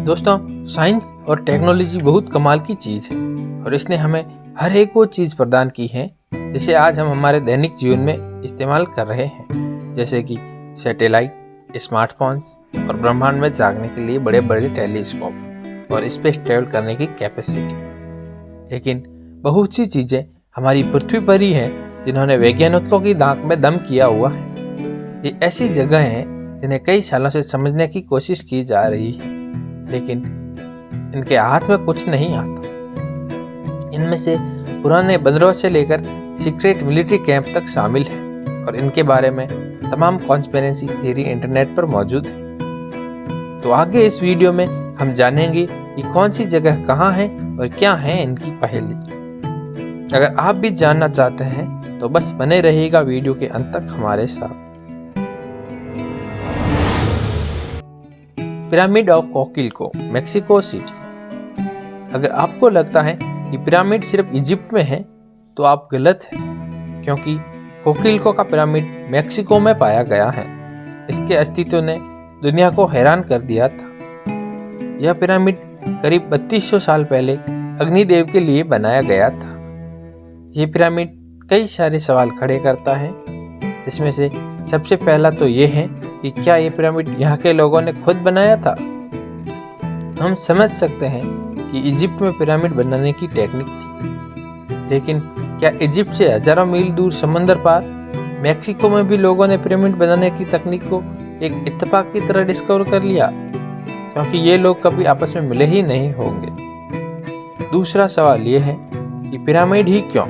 दोस्तों, साइंस और टेक्नोलॉजी बहुत कमाल की चीज़ है और इसने हमें हर एक वो चीज़ प्रदान की है जिसे आज हम हमारे दैनिक जीवन में इस्तेमाल कर रहे हैं, जैसे कि सैटेलाइट, स्मार्टफोन्स और ब्रह्मांड में झांकने के लिए बड़े बड़े टेलीस्कोप और स्पेस ट्रैवल करने की कैपेसिटी। लेकिन बहुत सी चीज़ें हमारी पृथ्वी पर ही हैं जिन्होंने वैज्ञानिकों की नाक में दम किया हुआ है। ये ऐसी जगह हैं जिन्हें कई सालों से समझने की कोशिश की जा रही है, लेकिन इनके हाथ में कुछ नहीं आता। इनमें से पुराने बंदरों से लेकर सीक्रेट मिलिट्री कैंप तक शामिल हैं और इनके बारे में तमाम कॉन्स्पिरेसी थियरी इंटरनेट पर मौजूद है। तो आगे इस वीडियो में हम जानेंगे कि कौन सी जगह कहाँ है और क्या है इनकी पहेली। अगर आप भी जानना चाहते हैं तो बस बने रहिएगा वीडियो के अंत तक हमारे साथ। Pyramid of Cuicuilco, Mexico City. अगर आपको लगता है कि पिरामिड सिर्फ इजिप्ट में है तो आप गलत हैं, क्योंकि कोकिलको का पिरामिड मेक्सिको में पाया गया है। इसके अस्तित्व ने दुनिया को हैरान कर दिया था। यह पिरामिड करीब 3200 साल पहले अग्निदेव के लिए बनाया गया था। यह पिरामिड कई सारे सवाल खड़े करता है, जिसमें से सबसे पहला तो ये है कि क्या ये पिरामिड यहाँ के लोगों ने खुद बनाया था। हम समझ सकते हैं कि इजिप्ट में पिरामिड बनाने की टेक्निक थी, लेकिन क्या इजिप्ट से हजारों मील दूर समंदर पार मेक्सिको में भी लोगों ने पिरामिड बनाने की तकनीक को एक इत्तेफाक की तरह डिस्कवर कर लिया, क्योंकि ये लोग कभी आपस में मिले ही नहीं होंगे। दूसरा सवाल ये है कि पिरामिड ही क्यों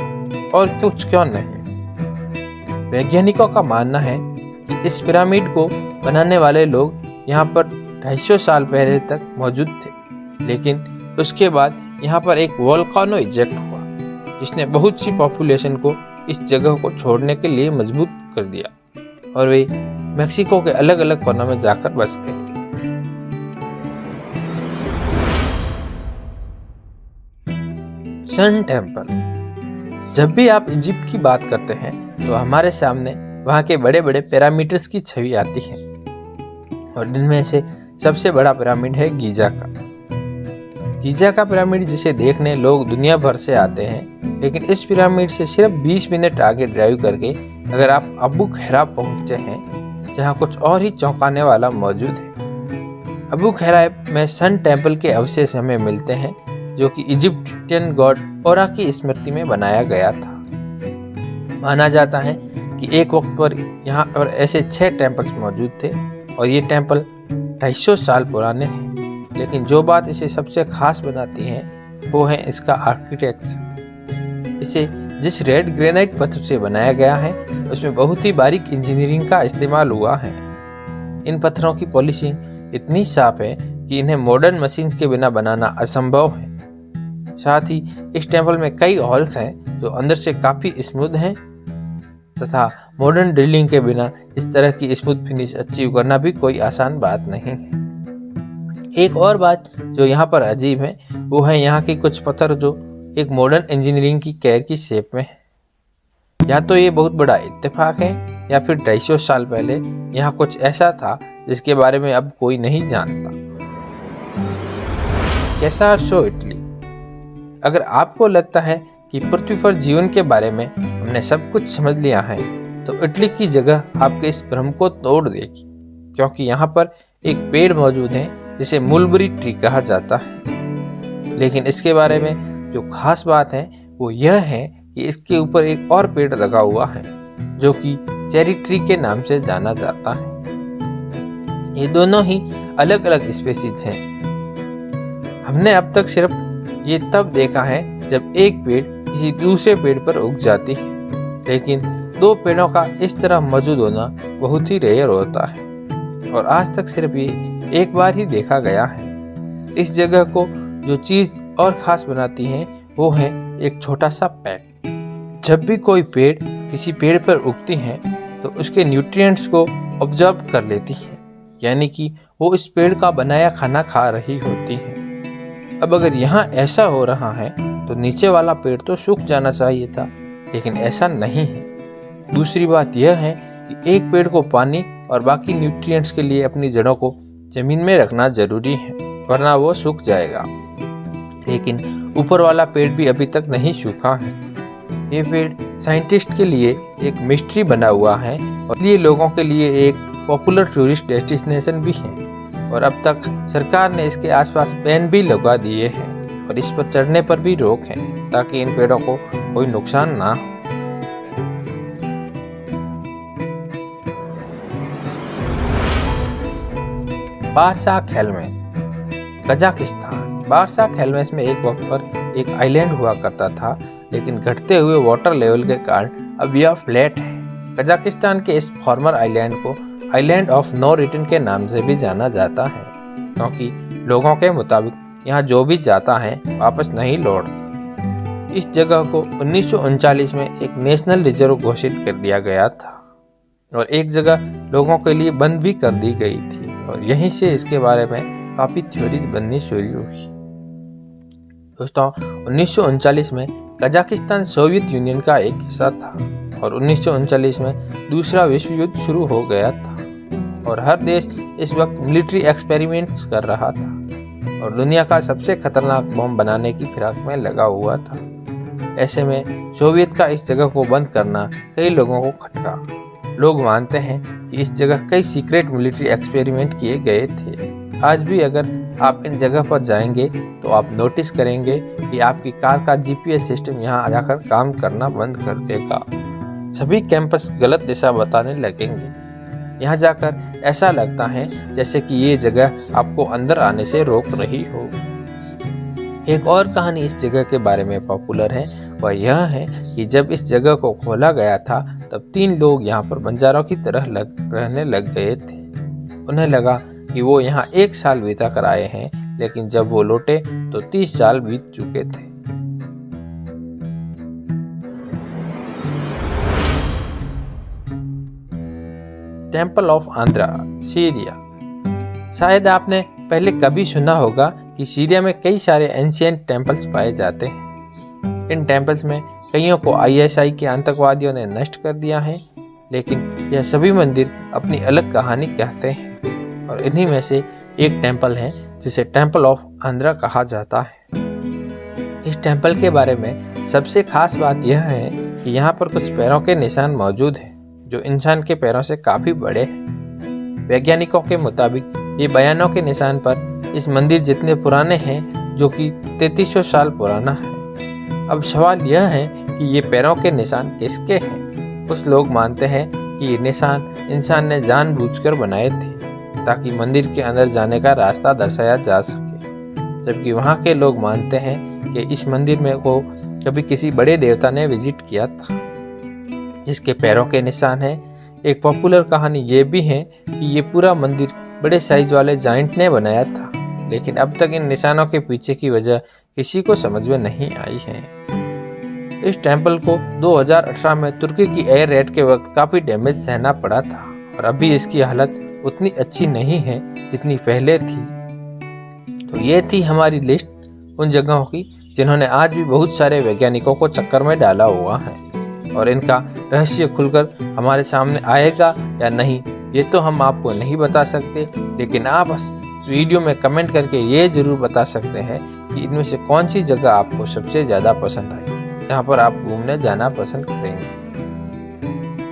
और कुछ क्यों नहीं। वैज्ञानिकों का मानना है कि इस पिरामिड को बनाने वाले लोग यहाँ पर 250 साल पहले तक मौजूद थे, लेकिन उसके बाद यहाँ पर एक वोल्केनो इजेक्ट हुआ, जिसने बहुत सी पॉपुलेशन को इस जगह को छोड़ने के लिए मजबूर कर दिया और वे मेक्सिको के अलग अलग कोनों में जाकर बस गए। Sun temple. जब भी आप इजिप्ट की बात करते हैं तो हमारे सामने वहाँ के बड़े बड़े पिरामिड्स की छवि आती है और इनमें से सबसे बड़ा पिरामिड है गीजा का। गीजा का पिरामिड जिसे देखने लोग दुनिया भर से आते हैं, लेकिन इस पिरामिड से सिर्फ 20 मिनट आगे ड्राइव करके अगर आप अबू खैराब पहुँचते हैं, जहाँ कुछ और ही चौंकाने वाला मौजूद है। अबू खैराब में सन टेम्पल के अवशेष हमें मिलते हैं, जो कि इजिप्टियन गॉड ओरा की स्मृति में बनाया गया था। माना जाता है कि एक वक्त पर यहाँ पर ऐसे 6 टेम्पल्स मौजूद थे और ये टेम्पल 250 साल पुराने हैं, लेकिन जो बात इसे सबसे खास बनाती है वो है इसका आर्किटेक्चर। इसे जिस रेड ग्रेनाइट पत्थर से बनाया गया है उसमें बहुत ही बारीक इंजीनियरिंग का इस्तेमाल हुआ है। इन पत्थरों की पॉलिशिंग इतनी साफ है कि इन्हें मॉडर्न मशीन्स के बिना बनाना असंभव है। साथ ही इस टेम्पल में कई हॉल्स हैं जो अंदर से काफ़ी स्मूथ हैं, तथा मॉडर्न ड्रिलिंग के बिना इस तरह की स्मूथ फिनिश अचीव करना भी कोई आसान बात नहीं है। एक और बात जो यहाँ पर अजीब है वो है यहाँ के कुछ पत्थर जो एक मॉडर्न इंजीनियरिंग की कैर की शेप में है। या तो ये बहुत बड़ा इत्तेफाक है या फिर 250 साल पहले यहाँ कुछ ऐसा था जिसके बारे में अब कोई नहीं जानता। कैसारसो, इटली। अगर आपको लगता है कि पृथ्वी पर जीवन के बारे में हमने सब कुछ समझ लिया है तो इटली की जगह आपके इस भ्रम को तोड़ देगी, क्योंकि यहाँ पर एक पेड़ मौजूद है जिसे मुलबरी ट्री कहा जाता है। लेकिन इसके बारे में जो खास बात है वो यह है कि इसके ऊपर एक और पेड़ लगा हुआ है जो कि चेरी ट्री के नाम से जाना जाता है। ये दोनों ही अलग अलग स्पीशीज हैं। हमने अब तक सिर्फ ये तब देखा है जब एक पेड़ किसी दूसरे पेड़ पर उग जाती है, लेकिन 2 पेड़ों का इस तरह मौजूद होना बहुत ही रेयर होता है और आज तक सिर्फ ये एक बार ही देखा गया है। इस जगह को जो चीज़ और ख़ास बनाती है वो है एक छोटा सा पेड़। जब भी कोई पेड़ किसी पेड़ पर उगती है तो उसके न्यूट्रिएंट्स को ऑब्जर्व कर लेती है, यानी कि वो इस पेड़ का बनाया खाना खा रही होती है। अब अगर यहाँ ऐसा हो रहा है तो नीचे वाला पेड़ तो सूख जाना चाहिए था, लेकिन ऐसा नहीं है। दूसरी बात यह है कि एक पेड़ को पानी और बाकी न्यूट्रिएंट्स के लिए अपनी जड़ों को ज़मीन में रखना ज़रूरी है। वरना वो सूख जाएगा। लेकिन ऊपर वाला पेड़ भी अभी तक नहीं सूखा है। ये पेड़ साइंटिस्ट के लिए एक मिस्ट्री बना हुआ है और इसलिए लोगों के लिए एक पॉपुलर टूरिस्ट डेस्टिनेशन भी है। और अब तक सरकार ने इसके आसपास बैन भी लगा दिए हैं और इस पर चढ़ने पर भी रोक है ताकि इन पेड़ों को कोई नुकसान ना हो। बारशाक हेलमेस, कजाकिस्तान। बारशाक हेलमेस में एक वक्त पर एक आइलैंड हुआ करता था, लेकिन घटते हुए वाटर लेवल के कारण अब यह फ्लैट है। कजाकिस्तान के इस फॉर्मर आइलैंड को आइलैंड ऑफ नो रिटर्न के नाम से भी जाना जाता है, क्योंकि लोगों के मुताबिक यहाँ जो भी जाता है वापस नहीं लौटता। इस जगह को 1939 में एक नेशनल रिजर्व घोषित कर दिया गया था और एक जगह लोगों के लिए बंद भी कर दी गई थी और यहीं से इसके बारे में काफ़ी थ्योरीज बननी शुरू हुई। दोस्तों, 1939 में कजाकिस्तान सोवियत यूनियन का एक हिस्सा था और 1939 में दूसरा विश्व युद्ध शुरू हो गया था और हर देश इस वक्त मिलिट्री एक्सपेरिमेंट्स कर रहा था और दुनिया का सबसे खतरनाक बम बनाने की फिराक में लगा हुआ था। ऐसे में सोवियत का इस जगह को बंद करना कई लोगों को खटका। लोग मानते हैं कि इस जगह कई सीक्रेट मिलिट्री एक्सपेरिमेंट किए गए थे। आज भी अगर आप इन जगह पर जाएंगे तो आप नोटिस करेंगे कि आपकी कार का जीपीएस सिस्टम यहाँ जाकर काम करना बंद कर देगा। सभी कैंपस गलत दिशा बताने लगेंगे। यहाँ जाकर ऐसा लगता है जैसे कि ये जगह आपको अंदर आने से रोक रही हो। एक और कहानी इस जगह के बारे में पॉपुलर है, वह यह है कि जब इस जगह को खोला गया था तब 3 लोग यहाँ पर बंजारों की तरह रहने लग गए थे। उन्हें लगा कि वो यहाँ 1 साल बिता कर आए हैं, लेकिन जब वो लौटे तो 30 साल बीत चुके थे। Temple of Andhra, Syria. शायद आपने पहले कभी सुना होगा कि सीरिया में कई सारे एंशिएंट टेम्पल्स पाए जाते हैं। इन टेम्पल्स में कईयों को आईएसआई के आतंकवादियों ने नष्ट कर दिया है, लेकिन यह सभी मंदिर अपनी अलग कहानी कहते हैं और इन्हीं में से एक टेम्पल है जिसे टेम्पल ऑफ आंध्रा कहा जाता है। इस टेम्पल के बारे में सबसे खास बात यह है कि यहाँ पर कुछ पैरों के निशान मौजूद हैं जो इंसान के पैरों से काफ़ी बड़े हैं। वैज्ञानिकों के मुताबिक ये बयानों के निशान पर इस मंदिर जितने पुराने हैं, जो कि 3300 साल पुराना है। अब सवाल यह है कि ये पैरों के निशान किसके हैं। कुछ लोग मानते हैं कि ये निशान इंसान ने जानबूझकर बनाए थे ताकि मंदिर के अंदर जाने का रास्ता दर्शाया जा सके, जबकि वहाँ के लोग मानते हैं कि इस मंदिर में को कभी किसी बड़े देवता ने विजिट किया था जिसके पैरों के निशान हैं। एक पॉपुलर कहानी ये भी है कि ये पूरा मंदिर बड़े साइज वाले जाइंट ने बनाया था, लेकिन अब तक इन निशानों के पीछे की वजह किसी को समझ में नहीं आई है। इस टेम्पल को 2018 में तुर्की की एयर रेड के वक्त काफ़ी डैमेज सहना पड़ा था और अभी इसकी हालत उतनी अच्छी नहीं है जितनी पहले थी। तो ये थी हमारी लिस्ट उन जगहों की जिन्होंने आज भी बहुत सारे वैज्ञानिकों को चक्कर में डाला हुआ है, और इनका रहस्य खुलकर हमारे सामने आएगा या नहीं ये तो हम आपको नहीं बता सकते, लेकिन आप वीडियो में कमेंट करके ये ज़रूर बता सकते हैं कि इनमें से कौन सी जगह आपको सबसे ज़्यादा पसंद आई, जहाँ पर आप घूमने जाना पसंद करेंगे।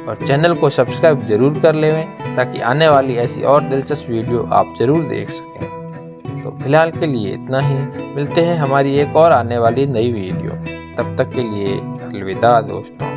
और चैनल को सब्सक्राइब जरूर कर लें ताकि आने वाली ऐसी और दिलचस्प वीडियो आप ज़रूर देख सकें। तो फिलहाल के लिए इतना ही, मिलते हैं हमारी एक और आने वाली नई वीडियो। तब तक के लिए अलविदा दोस्तों।